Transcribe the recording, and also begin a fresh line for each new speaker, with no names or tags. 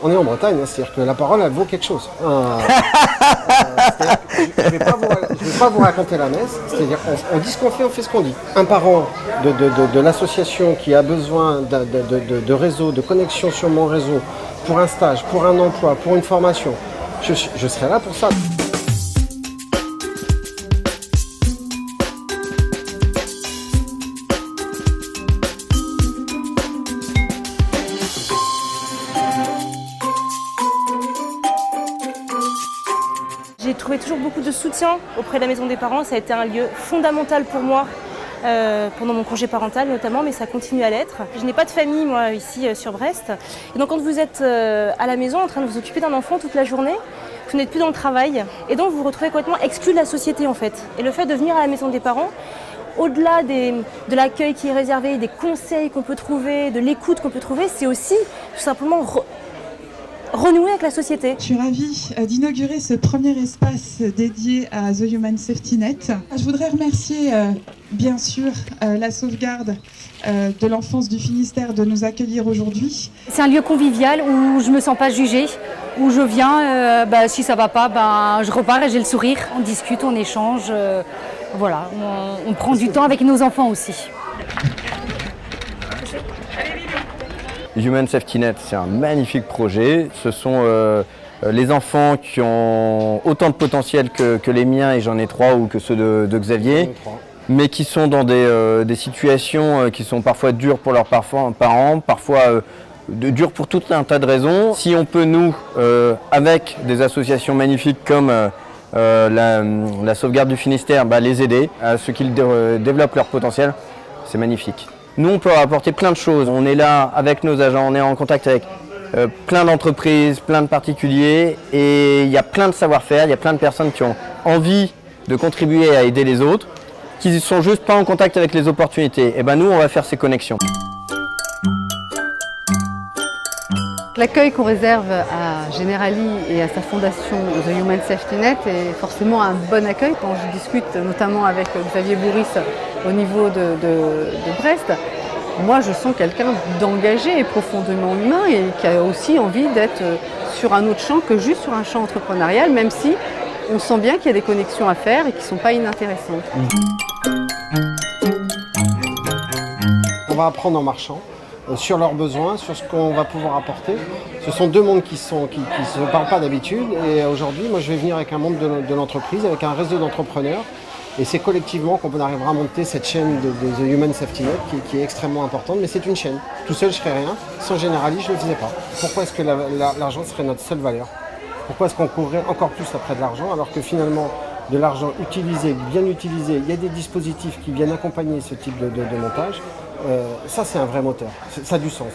On est en Bretagne, hein, c'est-à-dire que la parole, elle vaut quelque chose. Je ne vais pas vous raconter la messe, c'est-à-dire qu'on dit ce qu'on fait, on fait ce qu'on dit. Un parent de l'association qui a besoin de réseau, de connexion sur mon réseau, pour un stage, pour un emploi, pour une formation, je serai là pour ça.
J'ai trouvé toujours beaucoup de soutien auprès de la maison des parents. Ça a été un lieu fondamental pour moi pendant mon congé parental notamment, mais ça continue à l'être. Je n'ai pas de famille moi ici sur Brest. Et donc quand vous êtes à la maison en train de vous occuper d'un enfant toute la journée, vous n'êtes plus dans le travail et donc vous vous retrouvez complètement exclu de la société en fait. Et le fait de venir à la maison des parents, au-delà de l'accueil qui est réservé, des conseils qu'on peut trouver, de l'écoute qu'on peut trouver, c'est aussi tout simplement renouer avec la société.
Je suis ravie d'inaugurer ce premier espace dédié à The Human Safety Net. Je voudrais remercier bien sûr la sauvegarde de l'enfance du Finistère de nous accueillir aujourd'hui.
C'est un lieu convivial où je ne me sens pas jugée, où je viens, si ça ne va pas, je repars et j'ai le sourire. On discute, on échange, voilà, on prend du temps avec nos enfants aussi.
Human Safety Net, c'est un magnifique projet. Ce sont les enfants qui ont autant de potentiel que les miens, et j'en ai 3, ou que ceux de Xavier, mais qui sont dans des situations qui sont parfois dures pour leurs parents, parfois dures pour tout un tas de raisons. Si on peut, nous, avec des associations magnifiques comme la sauvegarde du Finistère, les aider à ce qu'ils développent leur potentiel, c'est magnifique. Nous, on peut apporter plein de choses. On est là avec nos agents, on est en contact avec plein d'entreprises, plein de particuliers, et il y a plein de savoir-faire, il y a plein de personnes qui ont envie de contribuer à aider les autres, qui ne sont juste pas en contact avec les opportunités. Et nous, on va faire ces connexions.
L'accueil qu'on réserve à Generali et à sa fondation The Human Safety Net est forcément un bon accueil. Quand je discute notamment avec Xavier Bourris au niveau de Brest, moi je sens quelqu'un d'engagé et profondément humain et qui a aussi envie d'être sur un autre champ que juste sur un champ entrepreneurial, même si on sent bien qu'il y a des connexions à faire et qui ne sont pas inintéressantes.
On va apprendre en marchant. Sur leurs besoins, sur ce qu'on va pouvoir apporter. Ce sont deux mondes qui ne se parlent pas d'habitude, et aujourd'hui, moi je vais venir avec un monde de l'entreprise, avec un réseau d'entrepreneurs, et c'est collectivement qu'on arrivera à monter cette chaîne de The Human Safety Net qui est extrêmement importante, mais c'est une chaîne. Tout seul je ne ferais rien, sans Generali je ne le faisais pas. Pourquoi est-ce que l'argent serait notre seule valeur? Pourquoi est-ce qu'on courrait encore plus après de l'argent, alors que finalement de l'argent utilisé, bien utilisé, il y a des dispositifs qui viennent accompagner ce type de montage. Ça, c'est un vrai moteur, ça a du sens.